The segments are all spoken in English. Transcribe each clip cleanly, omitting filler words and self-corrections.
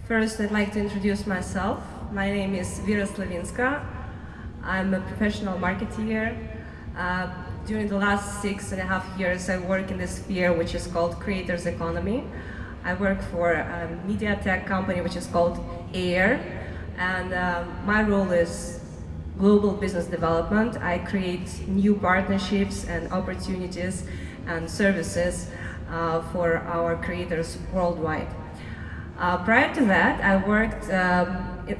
First, I'd like to introduce myself. My name is Vira Slyvinska. I'm a professional marketeer. During the last 6.5 years, I work in this sphere which is called creators economy. I work for a media tech company which is called AIR, and my role is global business development. I create new partnerships and opportunities and services for our creators worldwide. Prior to that, I worked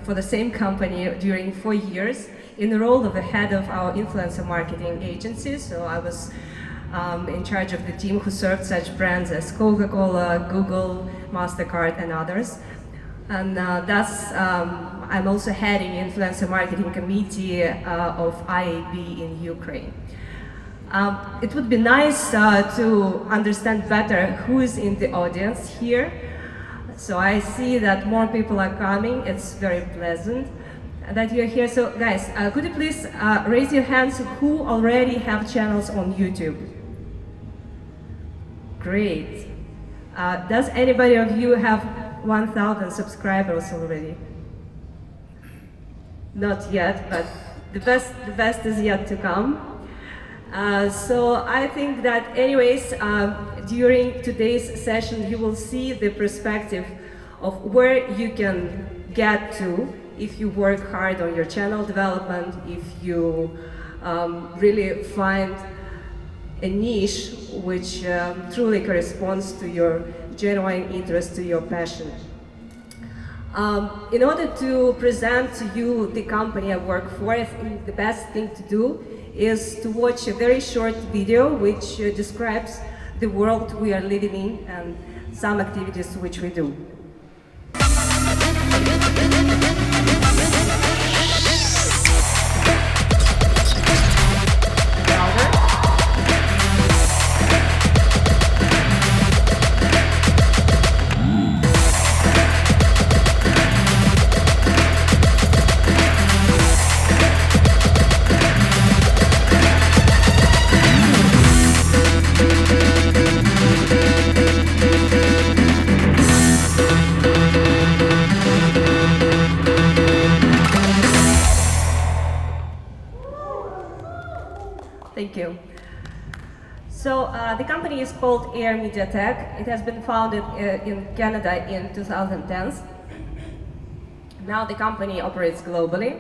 for the same company during 4 years in the role of the head of our influencer marketing agency. So I was in charge of the team who served such brands as Coca-Cola, Google, MasterCard, and others. And thus, I'm also heading influencer marketing committee of IAB in Ukraine. It would be nice to understand better who is in the audience here. So I see that more people are coming. It's very pleasant that you're here. So guys, could you please raise your hands who already have channels on YouTube? Great. Does anybody of you have 1,000 subscribers already? Not yet, but the best is yet to come. So I think that anyways, during today's session, you will see the perspective of where you can get to if you work hard on your channel development, if you really find a niche which truly corresponds to your genuine interest, to your passion. In order to present to you the company I work for, I think the best thing to do is to watch a very short video which describes the world we are living in and some activities which we do. Thank you. So the company is called AIR Media Tech. It has been founded in Canada in 2010. Now the company operates globally.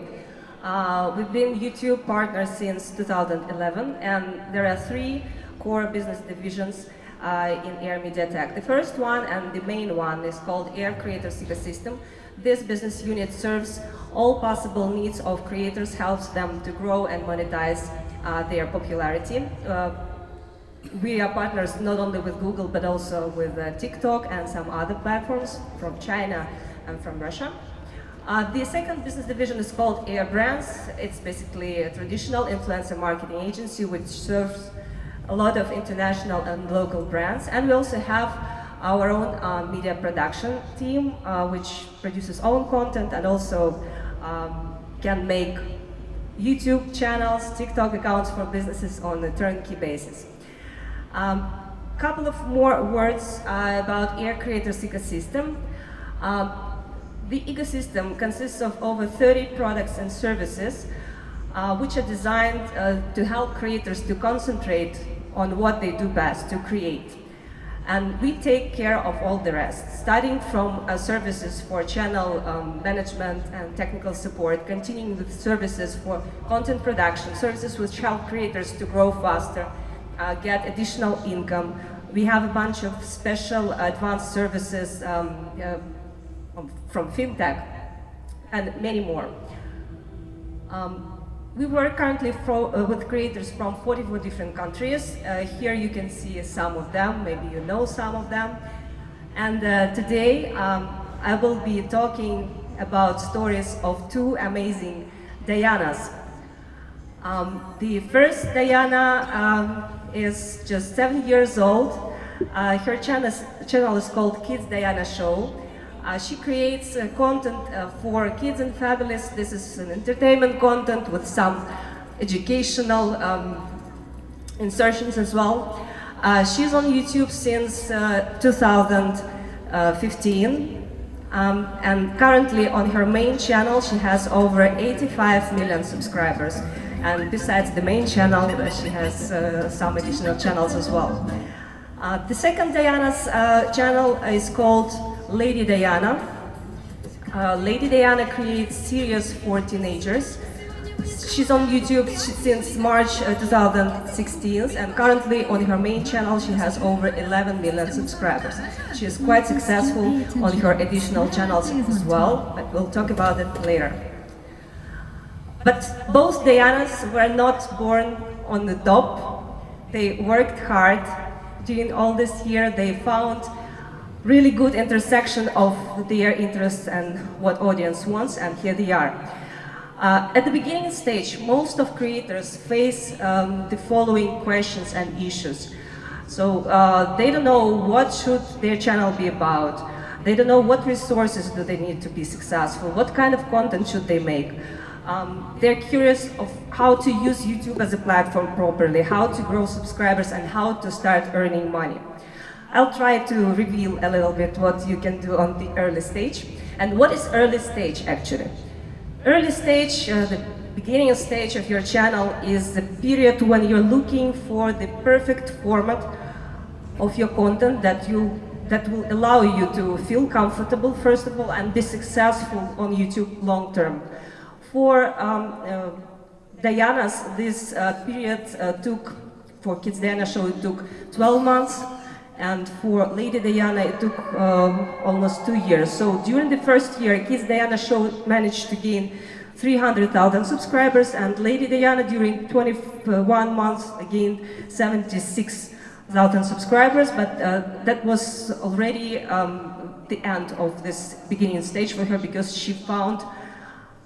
We've been YouTube partners since 2011, and there are 3 core business divisions in AIR Media Tech. The first one and the main one is called AIR Creators Ecosystem. This business unit serves all possible needs of creators, helps them to grow and monetize their popularity. We are partners not only with Google but also with TikTok and some other platforms from China and from Russia. The second business division is called AIR Brands. It's basically a traditional influencer marketing agency which serves a lot of international and local brands. And we also have our own media production team which produces own content and also can make YouTube channels, TikTok accounts for businesses on a turnkey basis. Couple of more words about AIR Creators Ecosystem. The ecosystem consists of over 30 products and services which are designed to help creators to concentrate on what they do best, to create. And we take care of all the rest, starting from services for channel management and technical support, continuing with services for content production, services which help creators to grow faster, get additional income. We have a bunch of special advanced services from FinTech and many more. We work currently with creators from 44 different countries. Here you can see some of them, maybe you know some of them. And today I will be talking about stories of 2 amazing Dianas. The first Diana is just 7 years old. Her channel is called Kids Diana Show. She creates content for kids and families. This is an entertainment content with some educational insertions as well. She's on YouTube since 2015. And currently on her main channel, she has over 85 million subscribers. And besides the main channel, she has some additional channels as well. The second Diana's channel is called Lady Diana. Lady Diana creates series for teenagers. She's on YouTube since March 2016, and currently on her main channel she has over 11 million subscribers. She is quite successful on her additional channels as well, but we'll talk about it later. But both Dianas were not born on the top. They worked hard. During all this year, they found really good intersection of their interests and what audience wants, and here they are. At the beginning stage, most of creators face the following questions and issues. So they don't know what should their channel be about. They don't know what resources do they need to be successful. What kind of content should they make? They're curious of how to use YouTube as a platform properly, how to grow subscribers, and how to start earning money. I'll try to reveal a little bit what you can do on the early stage. And what is early stage actually? Early stage, the beginning stage of your channel is the period when you're looking for the perfect format of your content that will allow you to feel comfortable, first of all, and be successful on YouTube long term. For Diana's, this period for Kids Diana show, it took 12 months, and for Lady Diana, it took almost 2 years. So during the first year, Kids Diana show managed to gain 300,000 subscribers, and Lady Diana during 21 months gained 76,000 subscribers, but that was already the end of this beginning stage for her, because she found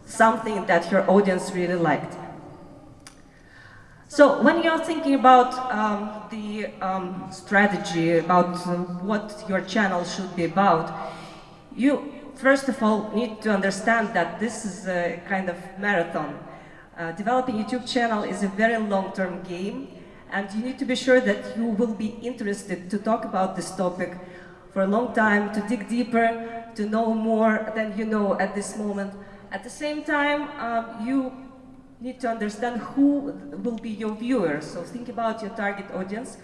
something that her audience really liked. So when you're thinking about the strategy, about what your channel should be about, you first of all need to understand that this is a kind of marathon. Developing a YouTube channel is a very long-term game, and you need to be sure that you will be interested to talk about this topic for a long time, to dig deeper, to know more than you know at this moment. At the same time, you need to understand who will be your viewers. So think about your target audience.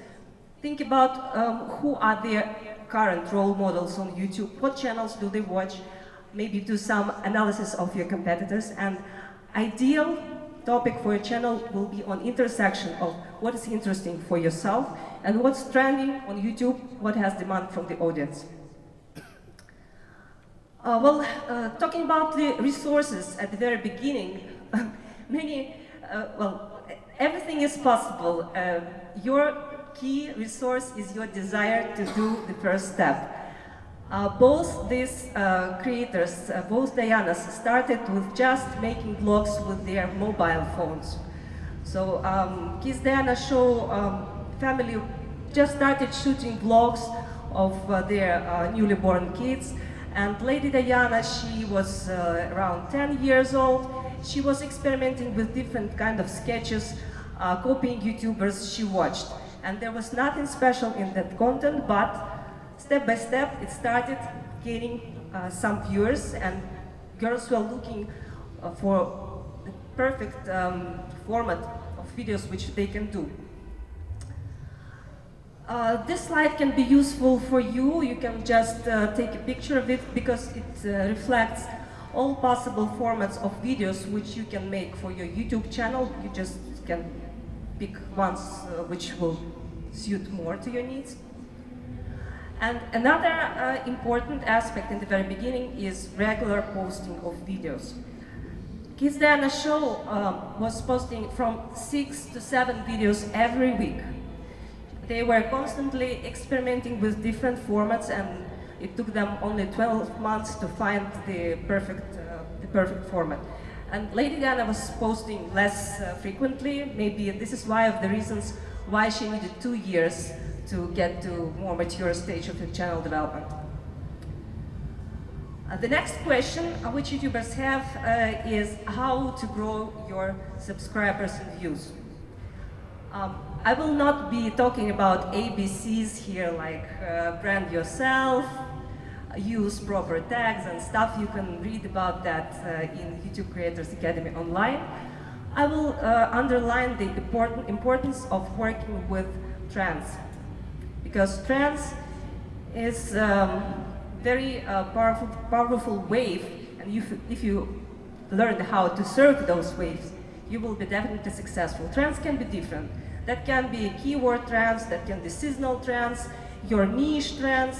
Think about who are their current role models on YouTube. What channels do they watch? Maybe do some analysis of your competitors. And ideal topic for your channel will be on intersection of what is interesting for yourself and what's trending on YouTube, what has demand from the audience. Talking about the resources at the very beginning, everything is possible. Your key resource is your desire to do the first step. Both these creators, both Dianas, started with just making vlogs with their mobile phones. So Kids Diana show family just started shooting vlogs of their newly born kids. And Lady Diana, she was around 10 years old. She was experimenting with different kind of sketches, copying YouTubers she watched. And there was nothing special in that content, but step by step it started gaining some viewers, and girls were looking for the perfect format of videos which they can do. This slide can be useful for you. You can just take a picture of it because it reflects all possible formats of videos which you can make for your YouTube channel. You just can pick ones which will suit more to your needs. And another important aspect in the very beginning is regular posting of videos. Kids Diana show was posting from 6 to 7 videos every week. They were constantly experimenting with different formats, and it took them only 12 months to find the perfect format. And Lady Diana was posting less frequently. Maybe this is one of the reasons why she needed 2 years to get to more mature stage of the channel development. The next question which YouTubers have is how to grow your subscribers and views. I will not be talking about ABCs here, like brand yourself, use proper tags and stuff. You can read about that in YouTube Creators Academy online. I will underline the importance of working with trends, because trends is very powerful wave, and if you learn how to surf those waves, you will be definitely successful. Trends can be different. That can be keyword trends, that can be seasonal trends, your niche trends,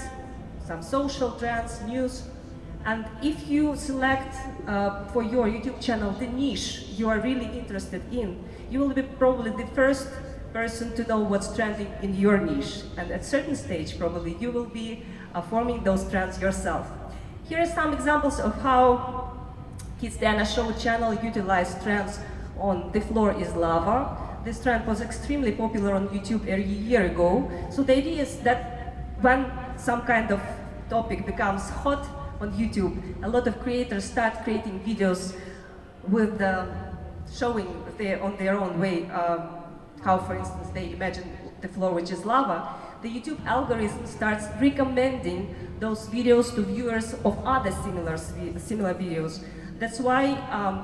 some social trends, news. And if you select for your YouTube channel the niche you are really interested in, you will be probably the first person to know what's trending in your niche. And at a certain stage, probably, you will be forming those trends yourself. Here are some examples of how Kids Dana Show channel utilized trends on The Floor is Lava. This trend was extremely popular on YouTube a year ago. So the idea is that when some kind of topic becomes hot on YouTube, a lot of creators start creating videos with showing on their own way how, for instance, they imagine the floor which is lava. The YouTube algorithm starts recommending those videos to viewers of other similar videos. That's why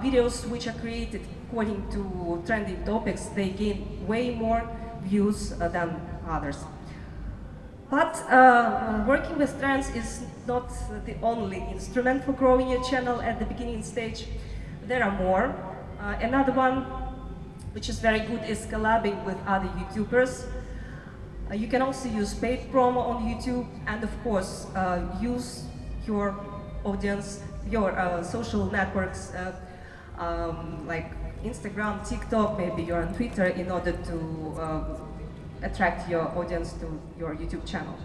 videos which are created according to trending topics, they gain way more views than others. But working with trends is not the only instrument for growing your channel at the beginning stage. There are more. Another one, which is very good, is collabing with other YouTubers. You can also use paid promo on YouTube, and of course, use your audience, your social networks, like Instagram, TikTok, maybe you're on Twitter, in order to attract your audience to your YouTube channel.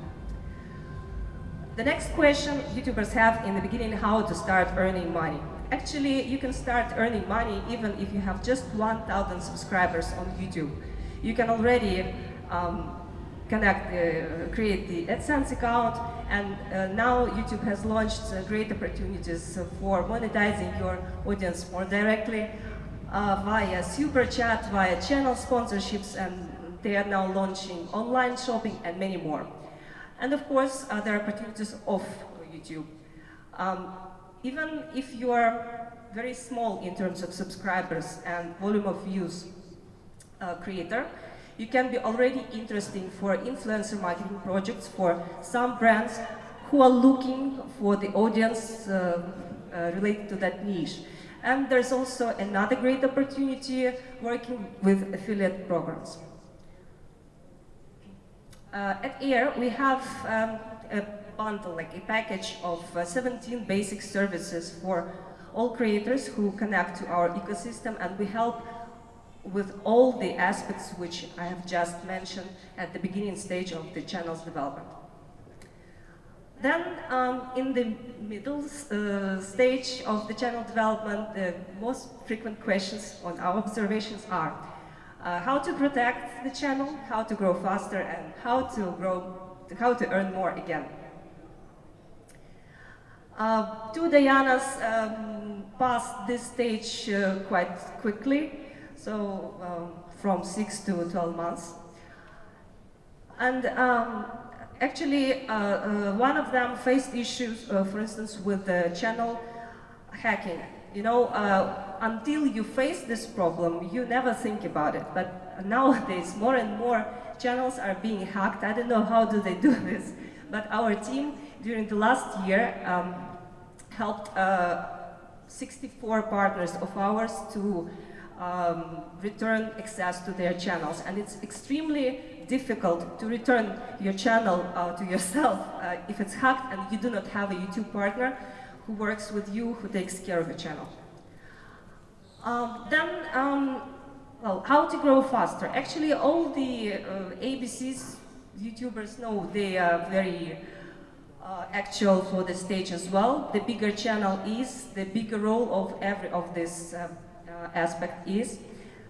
The next question YouTubers have in the beginning: how to start earning money. Actually, you can start earning money even if you have just 1,000 subscribers on YouTube. You can already create the AdSense account, and now YouTube has launched great opportunities for monetizing your audience more directly via Super Chat, via channel sponsorships, and they are now launching online shopping and many more. And of course, there are opportunities off YouTube. Even if you are very small in terms of subscribers and volume of views creator, you can be already interesting for influencer marketing projects for some brands who are looking for the audience related to that niche. And there's also another great opportunity working with affiliate programs. At AIR, we have a bundle, like a package of 17 basic services for all creators who connect to our ecosystem, and we help with all the aspects which I have just mentioned at the beginning stage of the channel's development. Then, in the middle stage of the channel development, the most frequent questions on our observations are how to protect the channel, how to grow faster, and how to earn more again. Two Dianas passed this stage quite quickly, so from 6 to 12 months. And actually, one of them faced issues, for instance, with the channel hacking. You know, until you face this problem, you never think about it. But nowadays, more and more channels are being hacked. I don't know how do they do this, but our team during the last year helped 64 partners of ours to return access to their channels. And it's extremely difficult to return your channel to yourself if it's hacked and you do not have a YouTube partner who works with you, who takes care of the channel. Well, how to grow faster. Actually, all the ABCs YouTubers know they are very actual for the stage as well. The bigger channel is, the bigger role of every of this aspect is.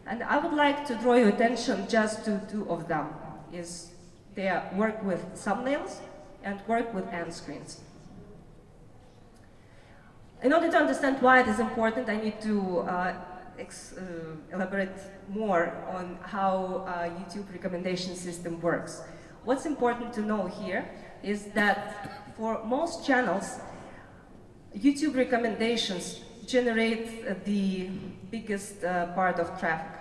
And I would like to draw your attention just to two of them. Is they work with thumbnails and work with end screens. In order to understand why it is important, I need to elaborate more on how YouTube recommendation system works. What's important to know here, is that for most channels, YouTube recommendations generate the biggest part of traffic.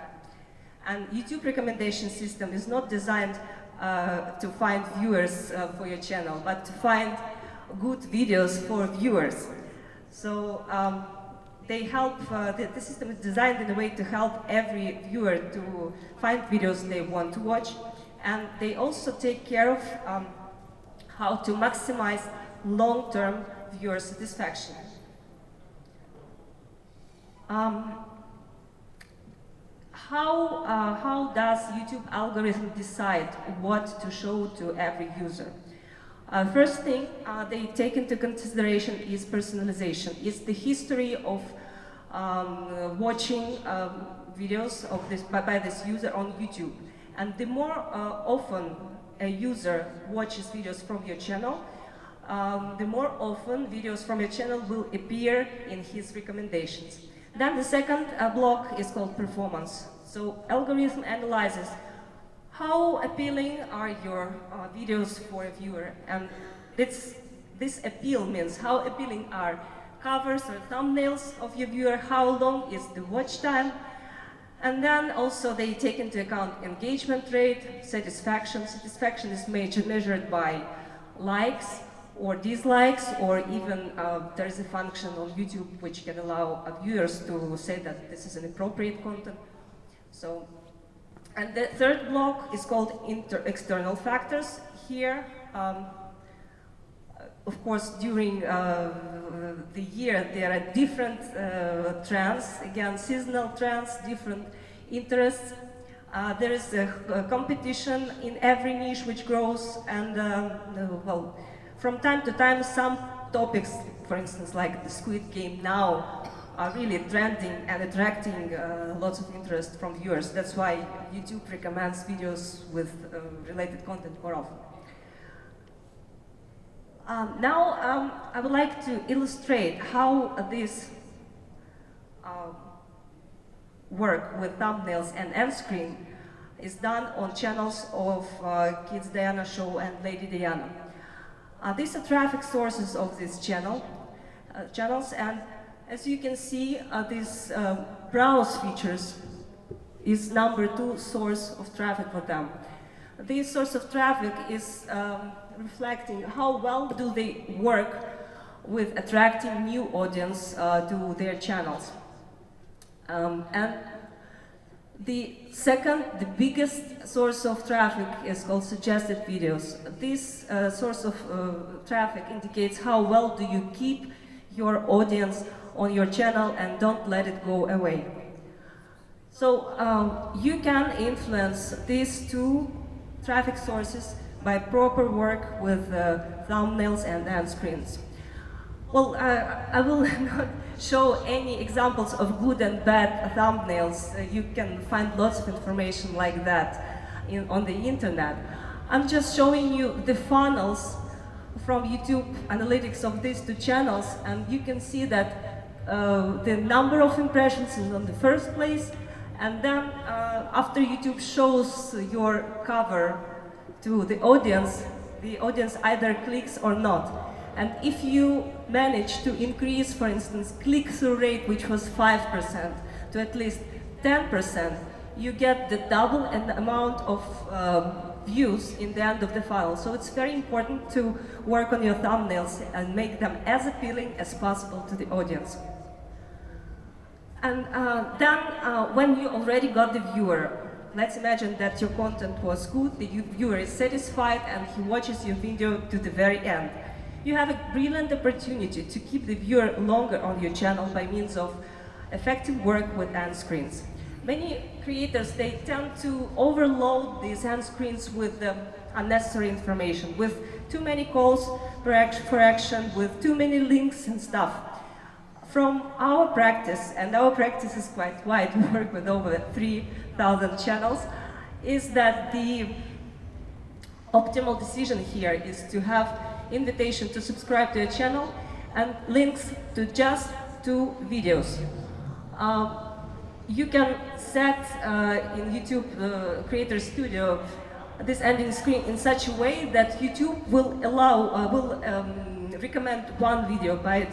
And YouTube recommendation system is not designed to find viewers for your channel, but to find good videos for viewers. So they help, the system is designed in a way to help every viewer to find videos they want to watch. And they also take care of how to maximize long-term viewer satisfaction. How does YouTube algorithm decide what to show to every user? First thing they take into consideration is personalization. It's the history of watching videos of by this user on YouTube. And the more often a user watches videos from your channel, the more often videos from your channel will appear in his recommendations. Then the second block is called performance. So algorithm analyzes how appealing are your videos for a viewer, and this appeal means how appealing are covers or thumbnails of your viewer, how long is the watch time, and then also they take into account engagement rate, satisfaction. Satisfaction is measured by likes or dislikes, or even there is a function on YouTube which can allow viewers to say that this is an appropriate content. So, and the third block is called external factors. Here, of course, during the year there are different trends, again seasonal trends, different interests. There is a competition in every niche which grows, and well, from time to time some topics, for instance like the Squid Game now, are really trending and attracting lots of interest from viewers. That's why YouTube recommends videos with related content more often. Now I would like to illustrate how this work with thumbnails and end screen is done on channels of Kids Diana Show and Lady Diana. These are traffic sources of these channels, and as you can see, this browse features is #2 source of traffic for them. This source of traffic is reflecting how well do they work with attracting new audience to their channels. And the second, the biggest source of traffic is called suggested videos. This source of traffic indicates how well do you keep your audience on your channel and don't let it go away. So you can influence these two traffic sources by proper work with thumbnails and end screens. Well, I will not show any examples of good and bad thumbnails. You can find lots of information like that on the internet. I'm just showing you the funnels from YouTube analytics of these two channels, and you can see that the number of impressions is on the first place, and then after YouTube shows your cover to the audience either clicks or not. And if you manage to increase, for instance, click-through rate, which was 5%, to at least 10%, you get the double amount of views in the end of the funnel. So it's very important to work on your thumbnails and make them as appealing as possible to the audience. And then, when you already got the viewer, let's imagine that your content was good, the viewer is satisfied, and he watches your video to the very end. You have a brilliant opportunity to keep the viewer longer on your channel by means of effective work with end screens. Many creators, they tend to overload these end screens with unnecessary information, with too many calls for action, with too many links and stuff. From our practice, and our practice is quite wide, we work with over 3,000 channels, is that the optimal decision here is to have invitation to subscribe to a channel and links to just 2 videos. You can set in YouTube Creator Studio this ending screen in such a way that YouTube will recommend one video by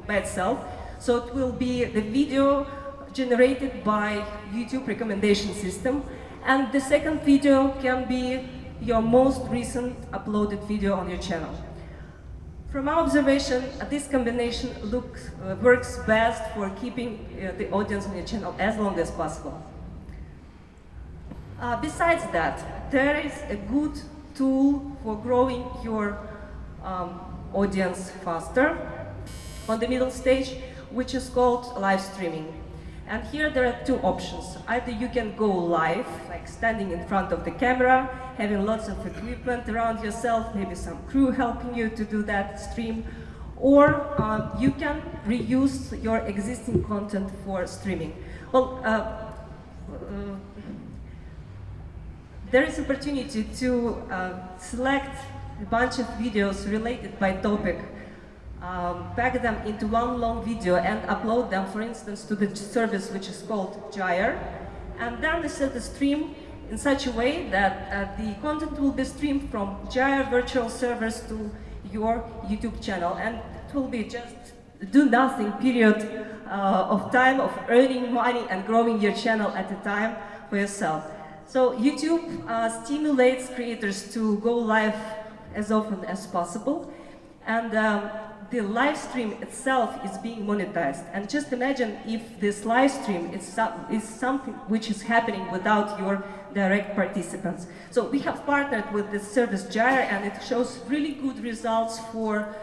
itself. So it will be the video generated by YouTube recommendation system, and the second video can be your most recent uploaded video on your channel. From our observation, this combination works best for keeping the audience on your channel as long as possible. Besides that, there is a good tool for growing your audience faster on the middle stage, which is called live streaming. And here there are two options. Either you can go live, like standing in front of the camera, having lots of equipment around yourself, maybe some crew helping you to do that stream, or you can reuse your existing content for streaming. Well, there is opportunity to select a bunch of videos related by topic, pack them into one long video and upload them, for instance, to the service which is called Gyre, and then set the stream in such a way that the content will be streamed from Gyre virtual servers to your YouTube channel, and it will be just do nothing period of time of earning money and growing your channel at a time for yourself. So YouTube stimulates creators to go live as often as possible, and the live stream itself is being monetized. And just imagine if this live stream is something which is happening without your direct participants. So we have partnered with this service Gyre, and it shows really good results for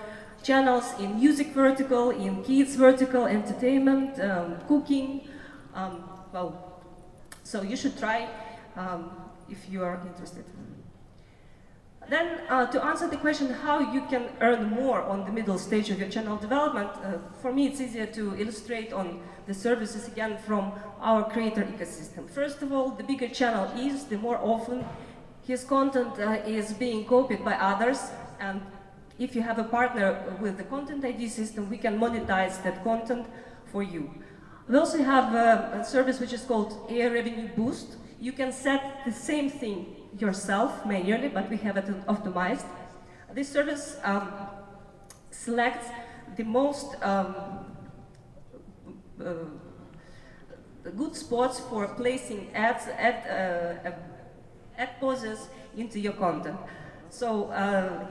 channels in music vertical, in kids vertical, entertainment, cooking. So you should try if you are interested. Then, to answer the question how you can earn more on the middle stage of your channel development, for me it's easier to illustrate on the services again from our creator ecosystem. First of all, the bigger channel is, the more often his content is being copied by others, and if you have a partner with the content ID system, we can monetize that content for you. We also have a service which is called Air Revenue Boost. You can set the same thing yourself manually, but we have it optimized. This service selects the most good spots for placing ads, ad poses into your content. So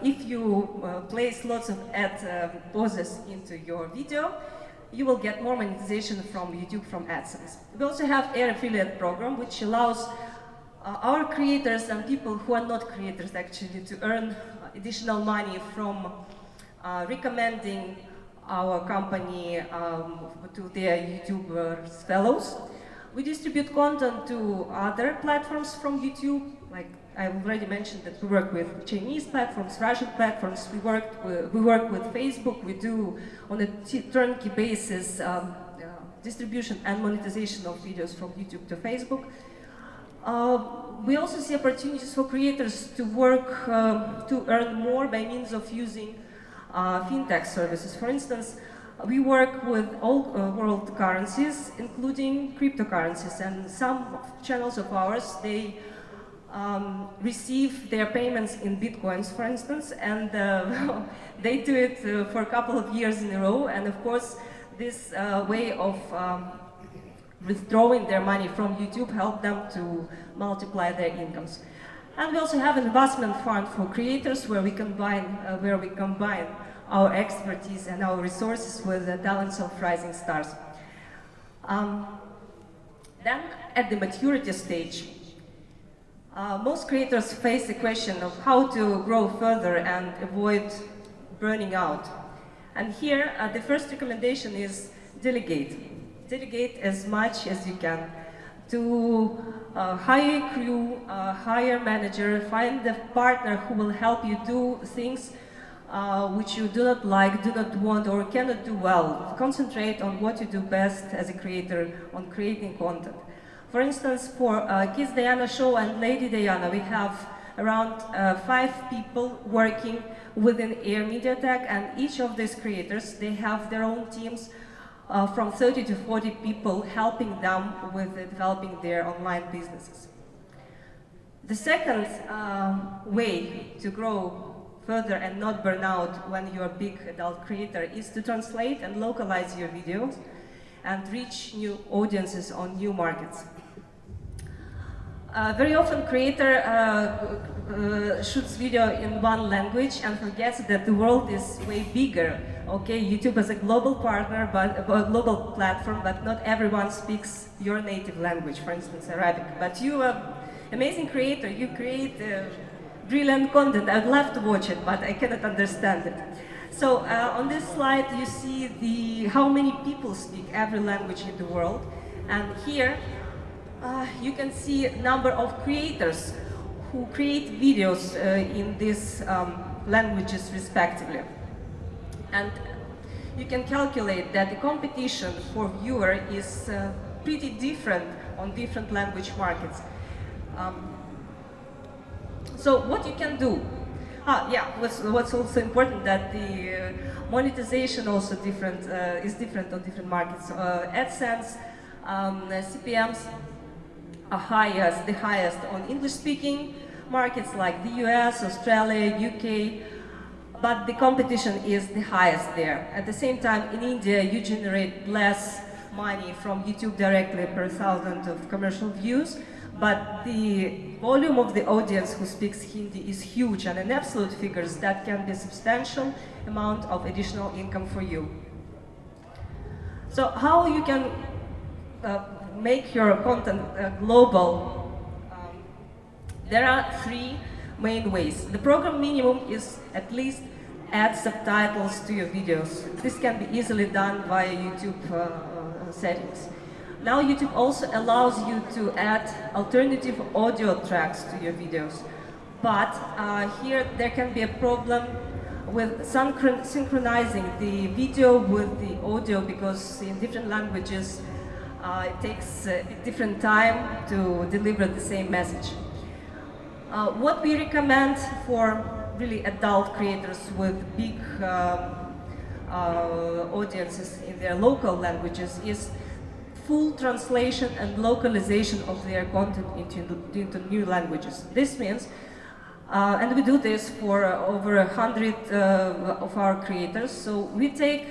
if you place lots of ad poses into your video, you will get more monetization from YouTube, from AdSense. We also have Air Affiliate program, which allows our creators and people who are not creators actually to earn additional money from recommending our company to their YouTube fellows. We distribute content to other platforms from YouTube, like I already mentioned that we work with Chinese platforms, Russian platforms, we work with Facebook, we do on a turnkey basis distribution and monetization of videos from YouTube to Facebook. We also see opportunities for creators to work to earn more by means of using fintech services. For instance, we work with all world currencies, including cryptocurrencies, and some channels of ours, they receive their payments in bitcoins, for instance, and they do it for a couple of years in a row, and of course this way of withdrawing their money from YouTube help them to multiply their incomes. And we also have an investment fund for creators where we combine our expertise and our resources with the talents of rising stars. Then at the maturity stage, most creators face the question of how to grow further and avoid burning out. And here, the first recommendation is delegate. Delegate as much as you can. To hire a crew, hire a manager, find a partner who will help you do things which you do not like, do not want, or cannot do well. Concentrate on what you do best as a creator, on creating content. For instance, for Kids Diana show and Lady Diana, we have around 5 people working within Air Media Tech, and each of these creators, they have their own teams from 30 to 40 people helping them with developing their online businesses. The second way to grow further and not burn out when you're a big adult creator is to translate and localize your videos and reach new audiences on new markets. Very often creator shoots video in one language and forgets that the world is way bigger. Okay, YouTube is a global partner, but a global platform, but not everyone speaks your native language, for instance, Arabic. But you are amazing creator, you create brilliant content. I'd love to watch it, but I cannot understand it. So on this slide you see how many people speak every language in the world, and here you can see number of creators who create videos in these languages respectively. And you can calculate that the competition for viewer is pretty different on different language markets. So what you can do? What's also important that the monetization also is different on different markets. AdSense, CPMs are the highest on English-speaking markets like the US, Australia, UK, but the competition is the highest there. At the same time, in India, you generate less money from YouTube directly per thousand of commercial views, but the volume of the audience who speaks Hindi is huge, and in absolute figures, that can be a substantial amount of additional income for you. So how you can make your content global? There are three main ways. The program minimum is at least add subtitles to your videos. This can be easily done via YouTube settings. Now YouTube also allows you to add alternative audio tracks to your videos. But here there can be a problem with synchronizing the video with the audio, because in different languages it takes a different time to deliver the same message. What we recommend for really adult creators with big audiences in their local languages is full translation and localization of their content into new languages. This means, and we do this for over 100 of our creators, so we take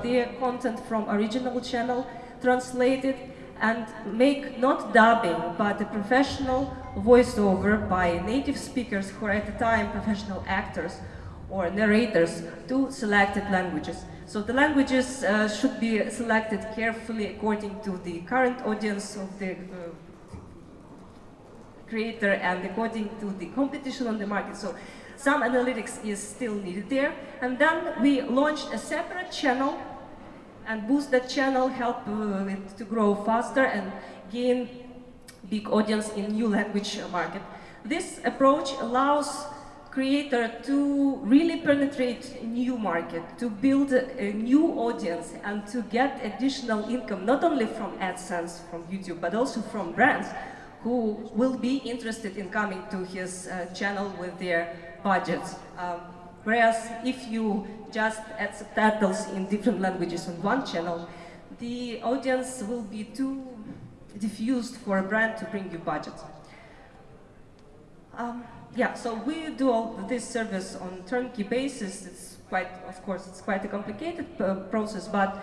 their content from original channel, translate it, and make not dubbing, but a professional voiceover by native speakers who are at the time professional actors or narrators to selected languages. So the languages should be selected carefully according to the current audience of the creator and according to the competition on the market. So some analytics is still needed there. And then we launched a separate channel and boost that channel, help it to grow faster and gain big audience in new language market. This approach allows creator to really penetrate new market, to build a new audience and to get additional income, not only from AdSense from YouTube, but also from brands who will be interested in coming to his channel with their budgets. Whereas if you just add subtitles in different languages on one channel, the audience will be too diffused for a brand to bring you budget. So we do all this service on turnkey basis. It's quite a complicated process, but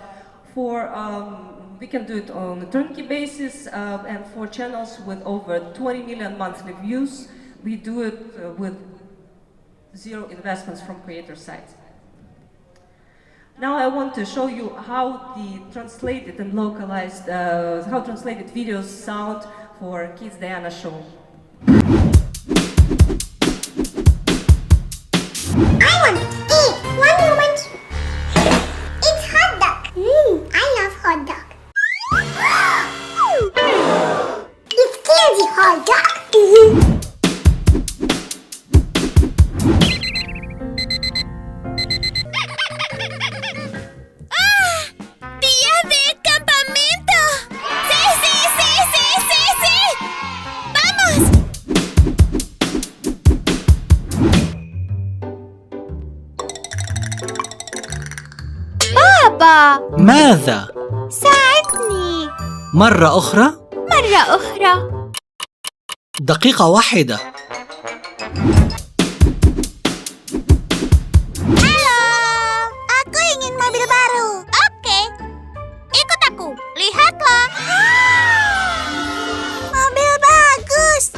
we can do it on a turnkey basis, and for channels with over 20 million monthly views, we do it with zero investments from creator side. Now I want to show you how the translated and localized, how translated videos sound for Kids Diana show. I want to eat. One moment. It's hot dog. I love hot dog. It's candy hot dog. ¡Día de campamento! ¡Sí, sí, sí, sí, sí, sí! ¡Vamos! بابا! ماذا؟ ساعدني! مرة أخرى؟ مرة أخرى! دقيقة واحدة. Halo, aku ingin mobil baru. Oke, ikut aku. Lihatlah. Mobil bagus.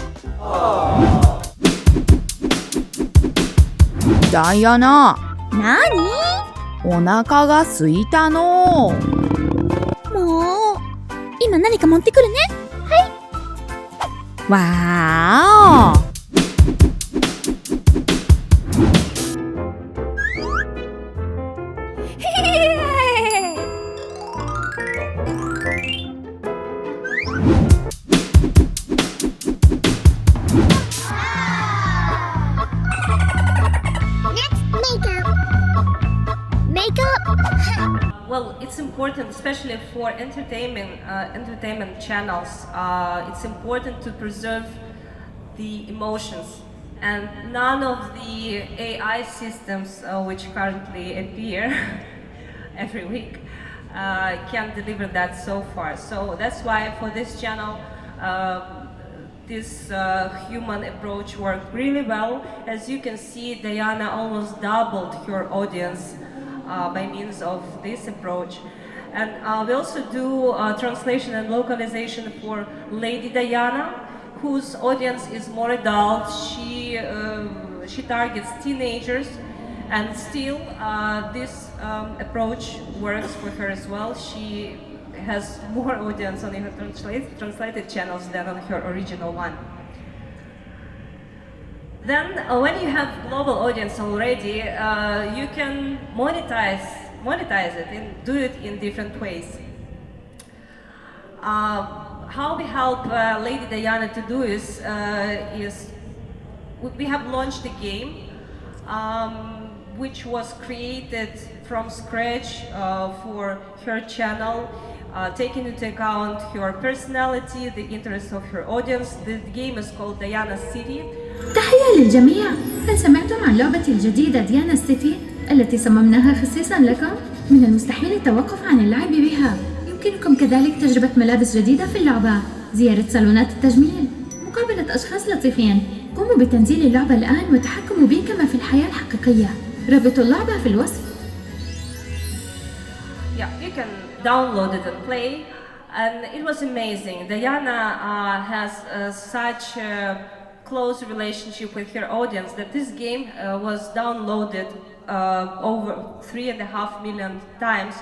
Diana, Nani? お腹が空いたの。もう、今何か持ってくるね。わーお。Well, it's important, especially for entertainment channels. It's important to preserve the emotions, and none of the AI systems which currently appear every week can deliver that so far. So that's why for this channel, this human approach worked really well. As you can see, Diana almost doubled her audience by means of this approach. And we also do translation and localization for Lady Diana, whose audience is more adult. She targets teenagers, and still this approach works for her as well. She has more audience on her translated channels than on her original one. Then, when you have global audience already, you can monetize it and do it in different ways. How we help Lady Diana to do this is we have launched a game which was created from scratch for her channel, taking into account her personality, the interests of her audience. The game is called Diana City. تحية للجميع. هل سمعتم عن لعبتي الجديدة ديانا سيتي التي صممناها خصيصا لكم؟ من المستحيل التوقف عن اللعب بها. يمكنكم كذلك تجربة ملابس جديدة في اللعبة، زيارة صالونات التجميل، مقابلة أشخاص لطيفين. قوموا بتنزيل اللعبة الآن وتحكموا بي كما في الحياة الحقيقية. رابط اللعبة في الوصف. Yeah, you can download it and play, and it was amazing. Diana has such a close relationship with her audience that this game was downloaded over 3.5 million times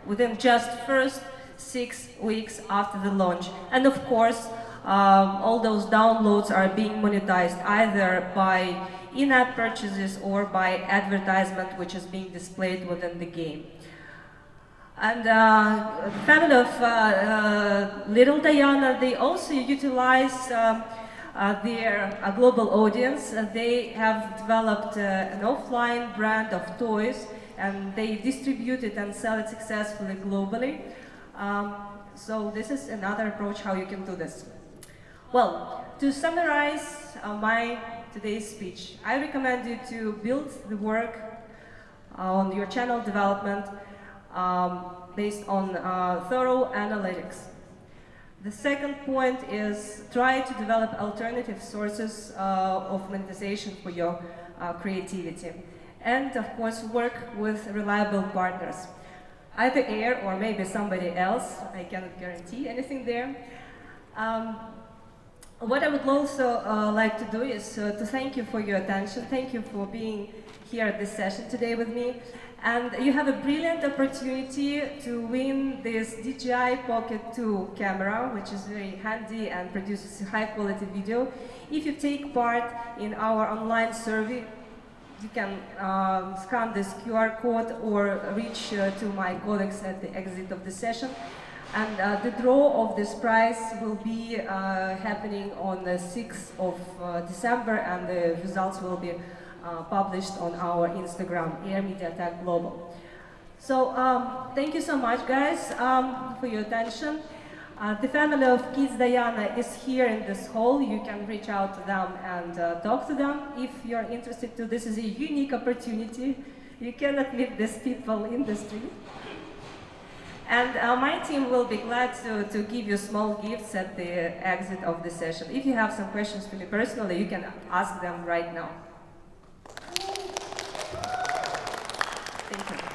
within just first 6 weeks after the launch. And of course, all those downloads are being monetized either by in-app purchases or by advertisement which is being displayed within the game. And the family of Little Diana, they also utilize their global audience. They have developed an offline brand of toys, and they distribute it and sell it successfully globally. So this is another approach how you can do this. Well, to summarize my today's speech, I recommend you to build the work on your channel development based on thorough analytics. The second point is try to develop alternative sources of monetization for your creativity. And of course, work with reliable partners. Either Air or maybe somebody else. I cannot guarantee anything there. What I would also like to do is to thank you for your attention. Thank you for being here at this session today with me. And you have a brilliant opportunity to win this DJI Pocket 2 camera, which is very handy and produces high quality video. If you take part in our online survey, you can scan this QR code or reach to my colleagues at the exit of the session. And the draw of this prize will be happening on the 6th of December, and the results will be published on our Instagram, Air Media Tech Global. So thank you so much, guys, for your attention. The family of Kids Diana is here in this hall. You can reach out to them and talk to them if you're interested to. This is a unique opportunity. You cannot meet these people in the street. And my team will be glad to give you small gifts at the exit of the session. If you have some questions to me personally, you can ask them right now. Thank you.